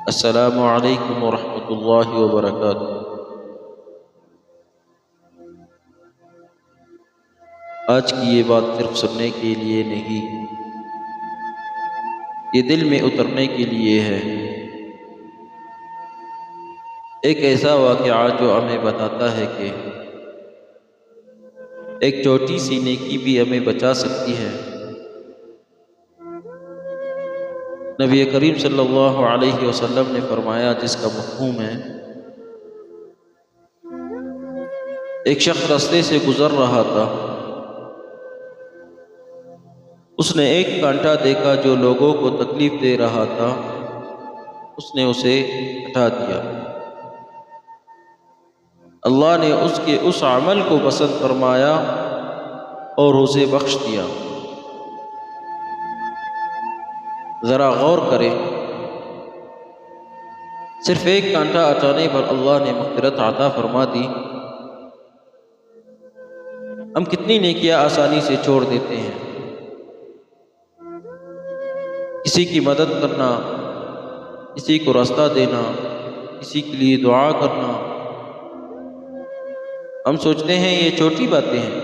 السلام علیکم ورحمۃ اللہ وبرکاتہ۔ آج کی یہ بات صرف سننے کے لیے نہیں، یہ دل میں اترنے کے لیے ہے۔ ایک ایسا واقعہ جو ہمیں بتاتا ہے کہ ایک چھوٹی سی نیکی بھی ہمیں بچا سکتی ہے۔ نبی کریم صلی اللہ علیہ وسلم نے فرمایا، جس کا مفہوم ہے، ایک شخص راستے سے گزر رہا تھا، اس نے ایک کانٹا دیکھا جو لوگوں کو تکلیف دے رہا تھا، اس نے اسے ہٹا دیا۔ اللہ نے اس کے اس عمل کو پسند فرمایا اور اسے بخش دیا۔ ذرا غور کریں، صرف ایک کانٹا ہٹانے پر اللہ نے مغفرت عطا فرما دی۔ ہم کتنی نیکیاں آسانی سے چھوڑ دیتے ہیں۔ کسی کی مدد کرنا، کسی کو راستہ دینا، کسی کے لیے دعا کرنا، ہم سوچتے ہیں یہ چھوٹی باتیں ہیں،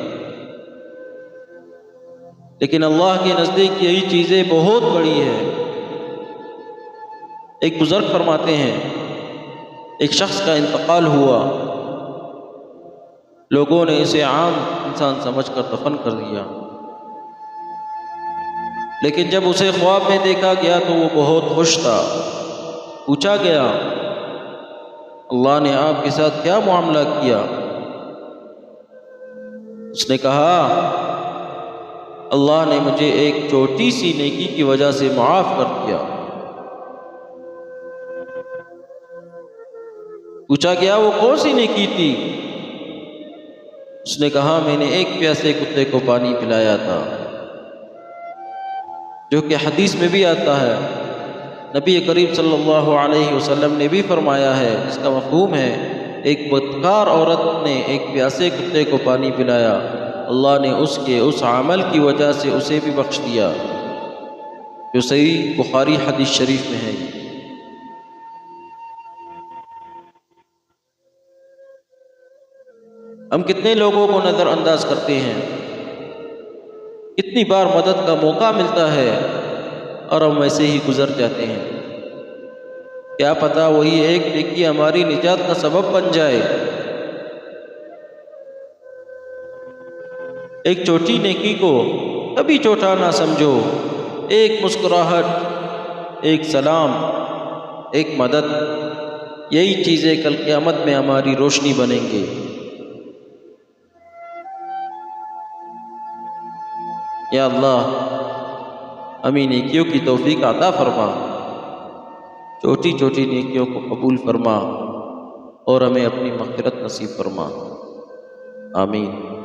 لیکن اللہ کے نزدیک یہی چیزیں بہت بڑی ہیں۔ ایک بزرگ فرماتے ہیں، ایک شخص کا انتقال ہوا، لوگوں نے اسے عام انسان سمجھ کر دفن کر دیا، لیکن جب اسے خواب میں دیکھا گیا تو وہ بہت خوش تھا۔ پوچھا گیا، اللہ نے آپ کے ساتھ کیا معاملہ کیا؟ اس نے کہا، اللہ نے مجھے ایک چھوٹی سی نیکی کی وجہ سے معاف کر دیا۔ پوچھا گیا، وہ کون سی نیکی تھی؟ اس نے کہا، میں نے ایک پیاسے کتے کو پانی پلایا تھا، جو کہ حدیث میں بھی آتا ہے۔ نبی کریم صلی اللہ علیہ وسلم نے بھی فرمایا ہے، اس کا مفہوم ہے، ایک بدکار عورت نے ایک پیاسے کتے کو پانی پلایا، اللہ نے اس کے اس عمل کی وجہ سے اسے بھی بخش دیا، جو صحیح بخاری حدیث شریف میں ہے۔ ہم کتنے لوگوں کو نظر انداز کرتے ہیں، کتنی بار مدد کا موقع ملتا ہے اور ہم ویسے ہی گزر جاتے ہیں۔ کیا پتہ وہی ایک نیکی ہماری نجات کا سبب بن جائے۔ ایک چھوٹی نیکی کو کبھی چھوٹا نہ سمجھو۔ ایک مسکراہٹ، ایک سلام، ایک مدد، یہی چیزیں کل قیامت میں ہماری روشنی بنیں گے۔ یا اللہ، ہمیں نیکیوں کی توفیق عطا فرما، چھوٹی چھوٹی نیکیوں کو قبول فرما اور ہمیں اپنی مغفرت نصیب فرما۔ آمین۔